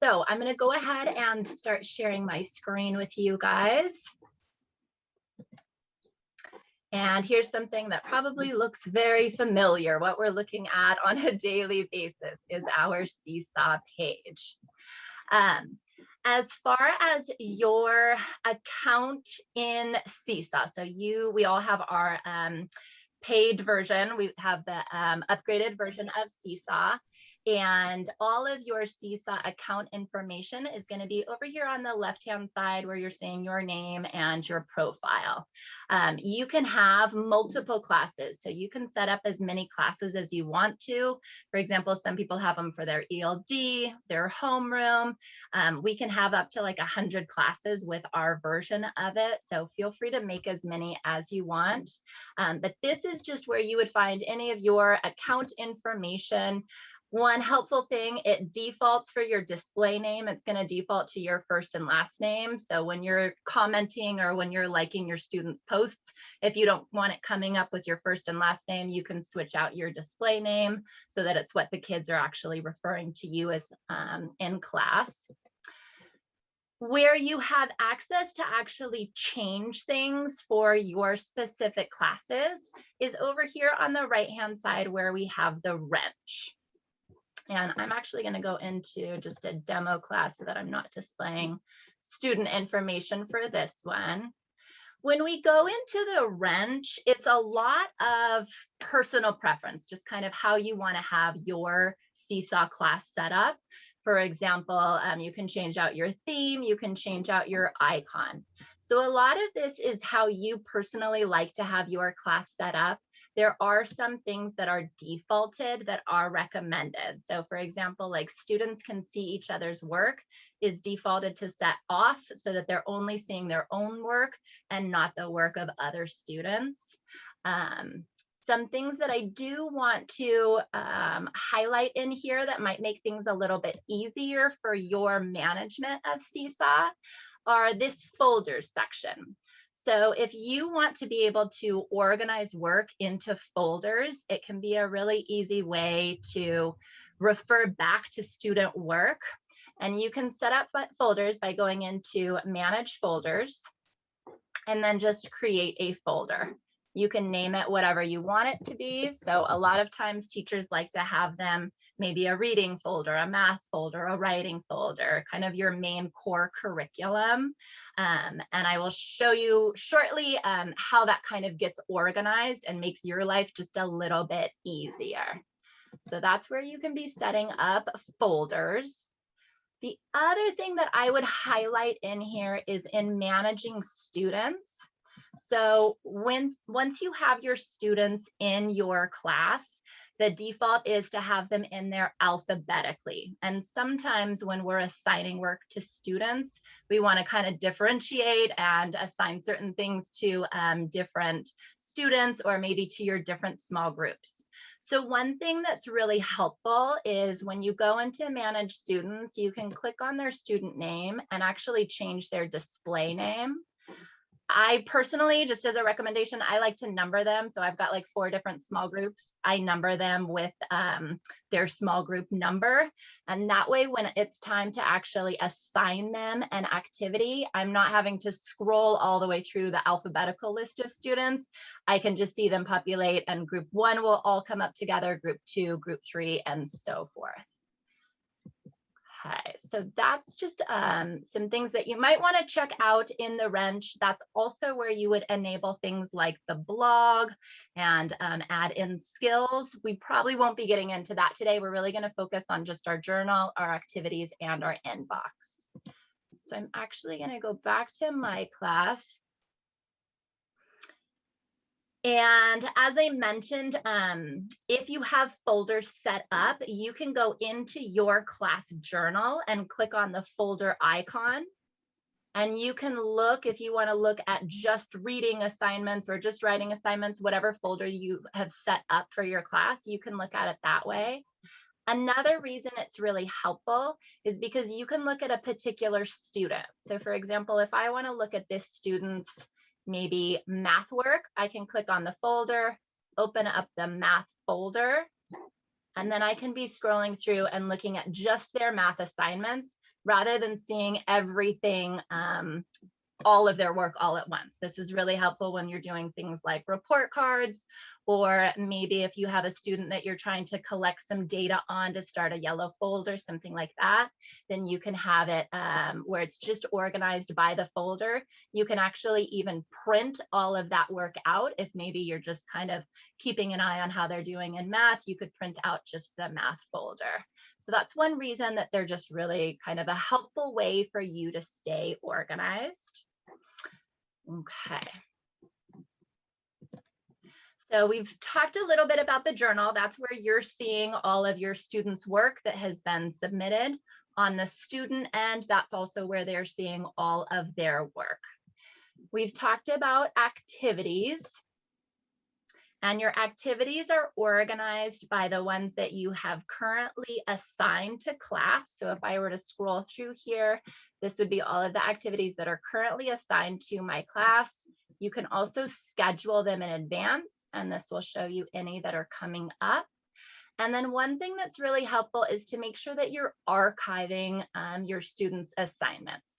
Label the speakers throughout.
Speaker 1: So I'm going to go ahead and start sharing my screen with you guys. And here's something that probably looks very familiar. What we're looking at on a daily basis is our Seesaw page. As far as your account in Seesaw, so we all have our paid version. We have the upgraded version of Seesaw. And all of your Seesaw account information is going to be over here on the left-hand side where you're seeing your name and your profile. You can have multiple classes, so you can set up as many classes as you want to. For example, some people have them for their ELD, their homeroom. We can have up to like 100 classes with our version of it, so feel free to make as many as you want. But this is just where you would find any of your account information. One helpful thing, it defaults for your display name. It's going to default to your first and last name. So when you're commenting or when you're liking your students' posts, if you don't want it coming up with your first and last name, you can switch out your display name so that it's what the kids are actually referring to you as in class. Where you have access to actually change things for your specific classes is over here on the right-hand side where we have the wrench. And I'm actually going to go into just a demo class so that I'm not displaying student information for this one. When we go into the wrench, it's a lot of personal preference, just kind of how you want to have your Seesaw class set up. For example, you can change out your theme, you can change out your icon. So a lot of this is how you personally like to have your class set up. There are some things that are defaulted that are recommended. So for example, like students can see each other's work is defaulted to set off so that they're only seeing their own work and not the work of other students. Some things that I do want to highlight in here that might make things a little bit easier for your management of Seesaw are this folders section. So if you want to be able to organize work into folders, it can be a really easy way to refer back to student work. And you can set up folders by going into Manage Folders and then just create a folder. You can name it whatever you want it to be. So a lot of times teachers like to have them maybe a reading folder, a math folder, a writing folder, kind of your main core curriculum. And I will show you shortly how that kind of gets organized and makes your life just a little bit easier. So that's where you can be setting up folders. The other thing that I would highlight in here is in managing students. So once you have your students in your class, the default is to have them in there alphabetically. And sometimes when we're assigning work to students, we want to kind of differentiate and assign certain things to different students or maybe to your different small groups. So one thing that's really helpful is when you go into manage students, you can click on their student name and actually change their display name. I personally, just as a recommendation, I like to number them. So I've got like 4 different small groups. I number them with their small group number. And that way, when it's time to actually assign them an activity, I'm not having to scroll all the way through the alphabetical list of students. I can just see them populate and group 1 will all come up together, group 2, group 3, and so forth. Okay, so that's just some things that you might want to check out in the wrench. That's also where you would enable things like the blog and add in skills. We probably won't be getting into that today. We're really going to focus on just our journal, our activities, and our inbox. So I'm actually going to go back to my class. And as I mentioned, if you have folders set up, you can go into your class journal and click on the folder icon. And you can look, if you want to look at just reading assignments or just writing assignments, whatever folder you have set up for your class, you can look at it that way. Another reason it's really helpful is because you can look at a particular student. So for example, if I want to look at this student's maybe math work, I can click on the folder, open up the math folder, and then I can be scrolling through and looking at just their math assignments rather than seeing everything, all of their work all at once. This is really helpful when you're doing things like report cards, or maybe if you have a student that you're trying to collect some data on to start a yellow folder, something like that, then you can have it where it's just organized by the folder. You can actually even print all of that work out. If maybe you're just kind of keeping an eye on how they're doing in math, you could print out just the math folder. So that's one reason that they're just really kind of a helpful way for you to stay organized. Okay. So we've talked a little bit about the journal. That's where you're seeing all of your students' work that has been submitted. On the student end, that's also where they're seeing all of their work. We've talked about activities, and your activities are organized by the ones that you have currently assigned to class. So if I were to scroll through here, this would be all of the activities that are currently assigned to my class. You can also schedule them in advance, and this will show you any that are coming up. And then one thing that's really helpful is to make sure that you're archiving your students' assignments.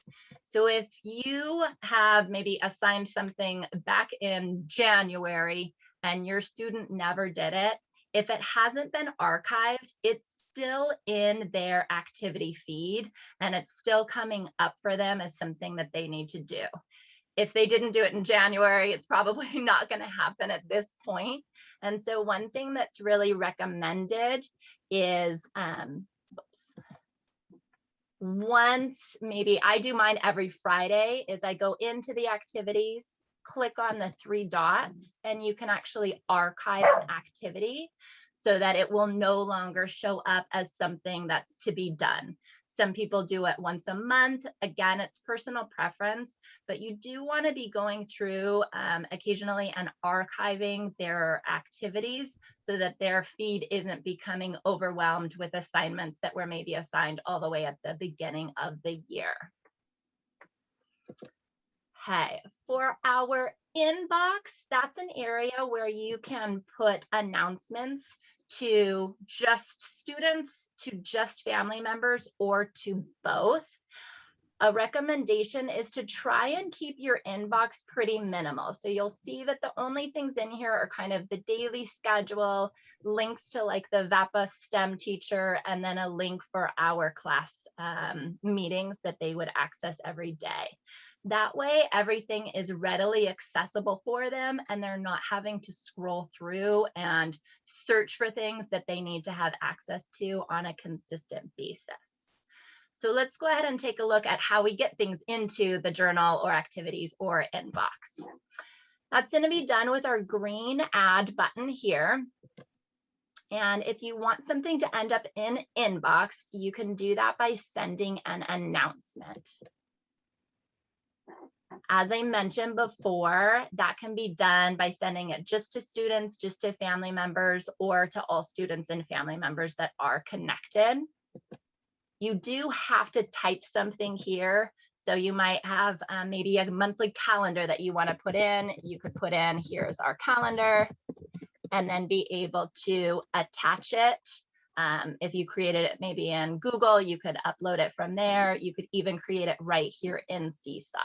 Speaker 1: So if you have maybe assigned something back in January and your student never did it, if it hasn't been archived, it's still in their activity feed, and it's still coming up for them as something that they need to do. If they didn't do it in January, it's probably not going to happen at this point. And so one thing that's really recommended is once, maybe I do mine every Friday, is I go into the activities, click on the 3 dots, and you can actually archive an activity so that it will no longer show up as something that's to be done. Some people do it once a month. Again, it's personal preference, but you do want to be going through occasionally and archiving their activities so that their feed isn't becoming overwhelmed with assignments that were maybe assigned all the way at the beginning of the year. Okay, for our inbox, that's an area where you can put announcements to just students, to just family members, or to both. A recommendation is to try and keep your inbox pretty minimal. So you'll see that the only things in here are kind of the daily schedule, links to like the VAPA STEM teacher, and then a link for our class meetings that they would access every day. That way, everything is readily accessible for them, and they're not having to scroll through and search for things that they need to have access to on a consistent basis. So let's go ahead and take a look at how we get things into the journal or activities or inbox. That's going to be done with our green add button here. And if you want something to end up in inbox, you can do that by sending an announcement. As I mentioned before, that can be done by sending it just to students, just to family members, or to all students and family members that are connected. You do have to type something here. So you might have maybe a monthly calendar that you want to put in. You could put in, here's our calendar, and then be able to attach it. If you created it maybe in Google, you could upload it from there. You could even create it right here in Seesaw.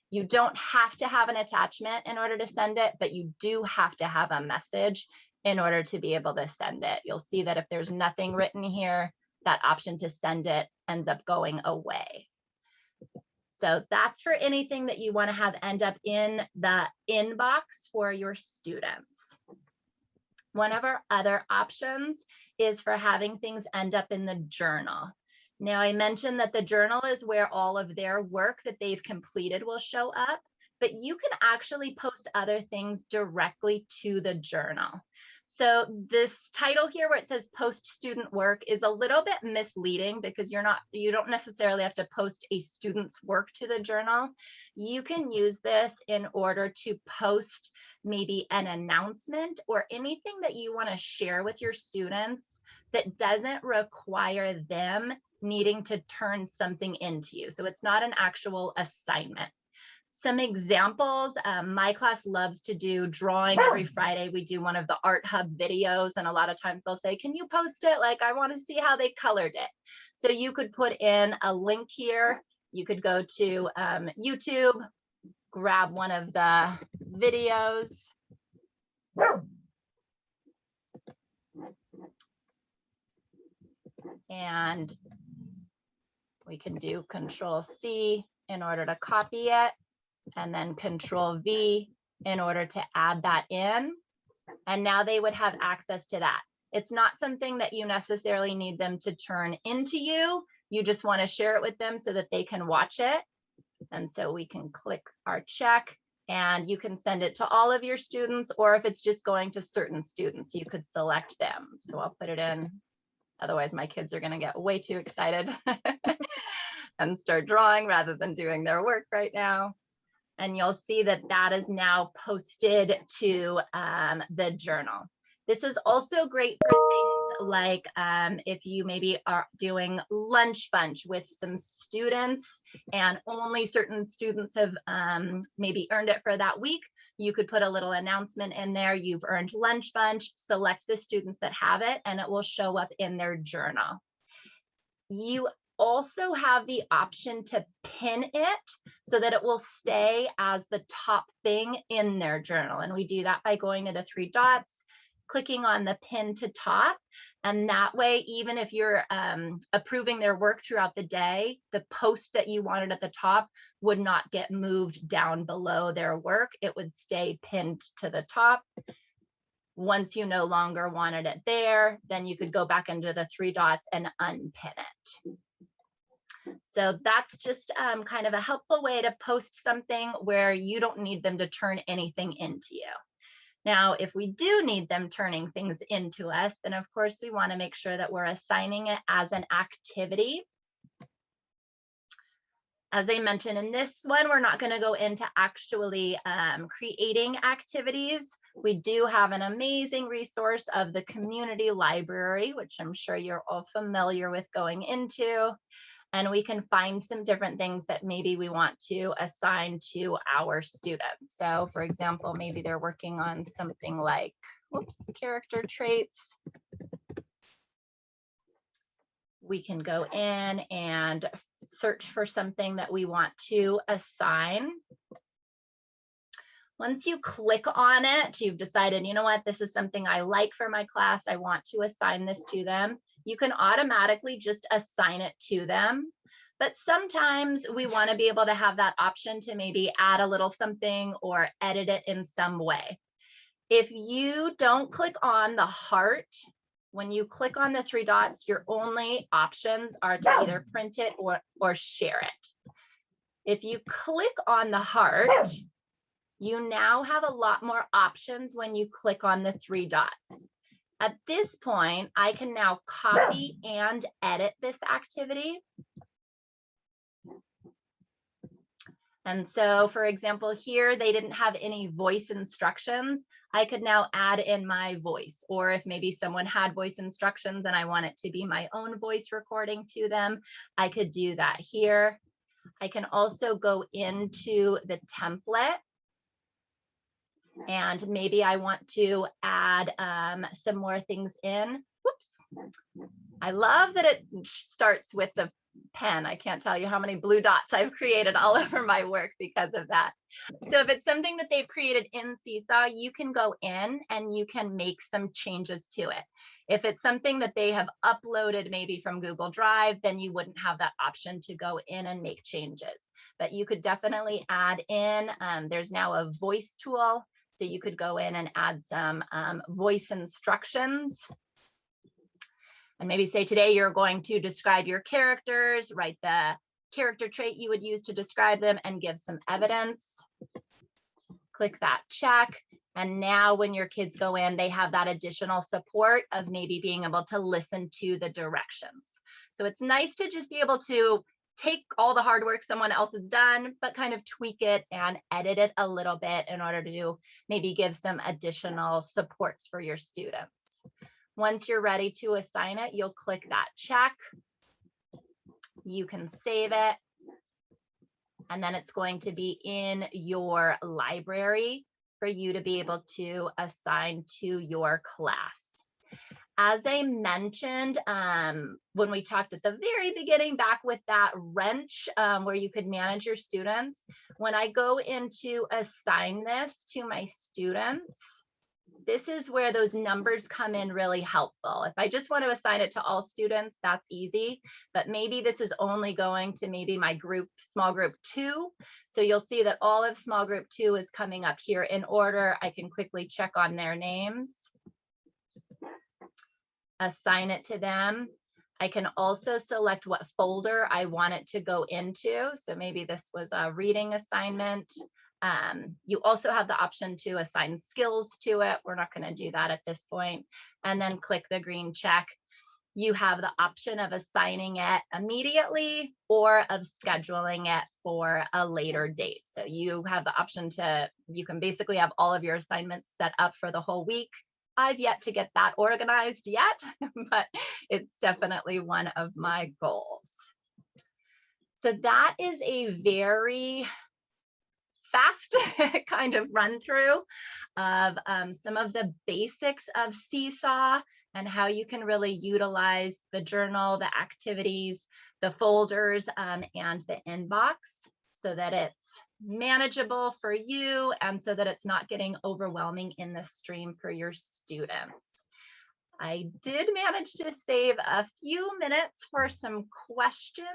Speaker 1: You don't have to have an attachment in order to send it, but you do have to have a message in order to be able to send it. You'll see that if there's nothing written here, that option to send it ends up going away. So that's for anything that you want to have end up in the inbox for your students. One of our other options is for having things end up in the journal. Now, I mentioned that the journal is where all of their work that they've completed will show up, but you can actually post other things directly to the journal. So this title here where it says post student work is a little bit misleading because you don't necessarily have to post a student's work to the journal. You can use this in order to post maybe an announcement or anything that you want to share with your students that doesn't require them needing to turn something into you. So it's not an actual assignment. Some examples, my class loves to do drawing every Friday. We do one of the Art Hub videos, and a lot of times they'll say, can you post it? Like, I want to see how they colored it. So you could put in a link here. You could go to YouTube, grab one of the videos. And we can do Control-C in order to copy it, and then Control-V in order to add that in. And now they would have access to that. It's not something that you necessarily need them to turn into you. You just want to share it with them so that they can watch it. And so we can click our check, and you can send it to all of your students, or if it's just going to certain students, you could select them. So I'll put it in. Otherwise, my kids are going to get way too excited and start drawing rather than doing their work right now. And you'll see that that is now posted to the journal. This is also great for things like if you maybe are doing lunch bunch with some students and only certain students have maybe earned it for that week. You could put a little announcement in there. You've earned lunch bunch, select the students that have it, and it will show up in their journal. You also have the option to pin it so that it will stay as the top thing in their journal. And we do that by going to the 3 dots, clicking on the pin to top. And that way, even if you're approving their work throughout the day, the post that you wanted at the top would not get moved down below their work. It would stay pinned to the top. Once you no longer wanted it there, then you could go back into the 3 dots and unpin it. So that's just kind of a helpful way to post something where you don't need them to turn anything into you. Now, if we do need them turning things into us, then of course we want to make sure that we're assigning it as an activity. As I mentioned in this one, we're not going to go into actually creating activities. We do have an amazing resource of the community library, which I'm sure you're all familiar with going into. And we can find some different things that maybe we want to assign to our students. So for example, maybe they're working on something like, whoops, character traits. We can go in and search for something that we want to assign. Once you click on it, you've decided, you know what, this is something I like for my class. I want to assign this to them. You can automatically just assign it to them. But sometimes we want to be able to have that option to maybe add a little something or edit it in some way. If you don't click on the heart, when you click on the 3 dots, your only options are to either print it or share it. If you click on the heart, you now have a lot more options when you click on the 3 dots. At this point, I can now copy and edit this activity. And so, for example, here, they didn't have any voice instructions. I could now add in my voice, or if maybe someone had voice instructions and I want it to be my own voice recording to them, I could do that here. I can also go into the template. And maybe I want to add some more things in. Whoops. I love that it starts with the pen. I can't tell you how many blue dots I've created all over my work because of that. So if it's something that they've created in Seesaw, you can go in and you can make some changes to it. If it's something that they have uploaded maybe from Google Drive, then you wouldn't have that option to go in and make changes. But you could definitely add in, there's now a voice tool. So you could go in and add some voice instructions. And maybe say today you're going to describe your characters, write the character trait you would use to describe them, and give some evidence. Click that check. And now when your kids go in, they have that additional support of maybe being able to listen to the directions. So it's nice to just be able to take all the hard work someone else has done, but kind of tweak it and edit it a little bit in order to maybe give some additional supports for your students. Once you're ready to assign it, you'll click that check. You can save it. and then it's going to be in your library for you to be able to assign to your class. As I mentioned, when we talked at the very beginning back with that wrench where you could manage your students, when I go into assign this to my students, this is where those numbers come in really helpful. If I just want to assign it to all students, that's easy, but maybe this is only going to maybe my group, small group 2. So you'll see that all of small group 2 is coming up here in order. I can quickly check on their names, assign it to them. I can also select what folder I want it to go into. So maybe this was a reading assignment. You also have the option to assign skills to it. We're not going to do that at this point. And then click the green check. You have the option of assigning it immediately or of scheduling it for a later date. So you have the option to, you can basically have all of your assignments set up for the whole week. I've yet to get that organized yet, but it's definitely one of my goals. So that is a very fast kind of run through of some of the basics of Seesaw and how you can really utilize the journal, the activities, the folders, and the inbox so that it's manageable for you and so that it's not getting overwhelming in the stream for your students. I did manage to save a few minutes for some questions.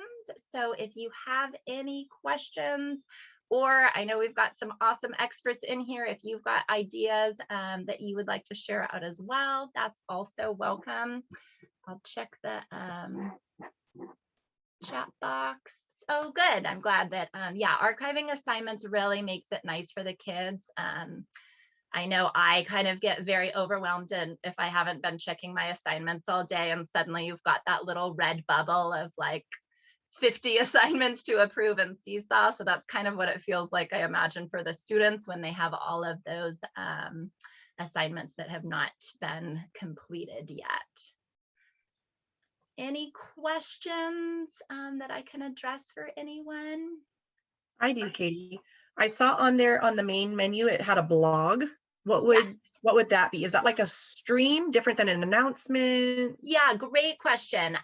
Speaker 1: So if you have any questions, or I know we've got some awesome experts in here, if you've got ideas that you would like to share out as well, that's also welcome. I'll check the chat box. Oh, good. I'm glad that, yeah, archiving assignments really makes it nice for the kids. I know I kind of get very overwhelmed and if I haven't been checking my assignments all day and suddenly you've got that little red bubble of like 50 assignments to approve in Seesaw. So that's kind of what it feels like, I imagine, for the students when they have all of those assignments that have not been completed yet. Any questions that I can address for anyone?
Speaker 2: I do, Katie. I saw on there on the main menu, it had a blog. What would that be? Is that like a stream different than an announcement?
Speaker 1: Yeah, great question.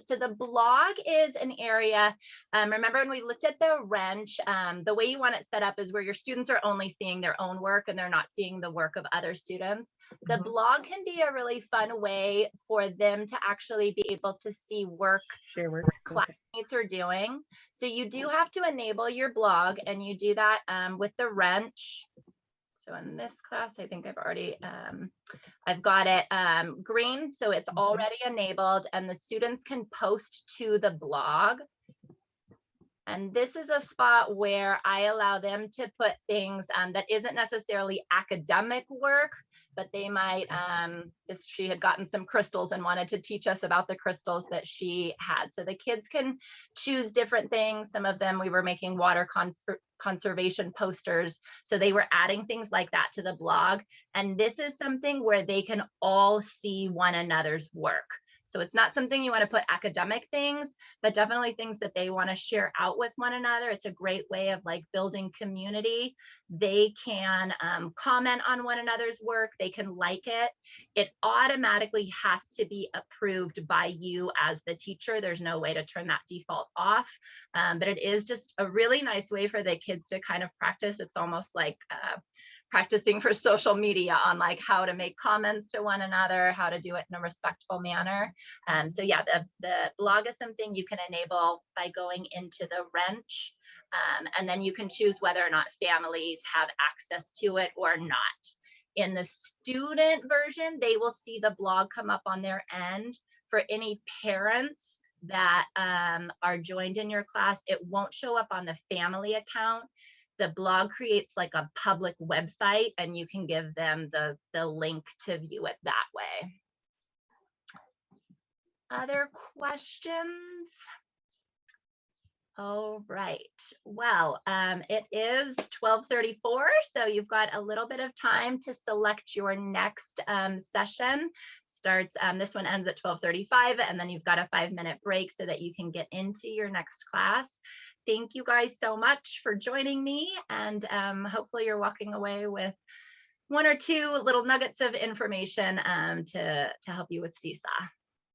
Speaker 1: So the blog is an area, remember when we looked at the wrench, the way you want it set up is where your students are only seeing their own work and they're not seeing the work of other students. The blog can be a really fun way for them to actually be able to see work
Speaker 2: Share work.
Speaker 1: classmates are doing. So you do have to enable your blog and you do that with the wrench. So in this class, I think I've already, I've got it green, so it's already enabled and the students can post to the blog. And this is a spot where I allow them to put things that isn't necessarily academic work, but they might, she had gotten some crystals and wanted to teach us about the crystals that she had. So the kids can choose different things. Some of them, we were making water conservation posters. So they were adding things like that to the blog. And this is something where they can all see one another's work. So it's not something you want to put academic things, but definitely things that they want to share out with one another. It's a great way of like building community. They can comment on one another's work. They can like it. It automatically has to be approved by you as the teacher. There's no way to turn that default off, but it is just a really nice way for the kids to kind of practice. It's almost like practicing for social media on like how to make comments to one another, how to do it in a respectful manner. So yeah, the blog is something you can enable by going into the wrench. And then you can choose whether or not families have access to it or not. In the student version, they will see the blog come up on their end. For any parents that are joined in your class, it won't show up on the family account. The blog creates like a public website and you can give them the link to view it that way. Other questions? All right, well, it is 12:34, so you've got a little bit of time to select your next session. Starts, this one ends at 12:35, and then you've got a 5-minute break so that you can get into your next class. thank you guys so much for joining me. And hopefully you're walking away with one or two little nuggets of information to help you with Seesaw.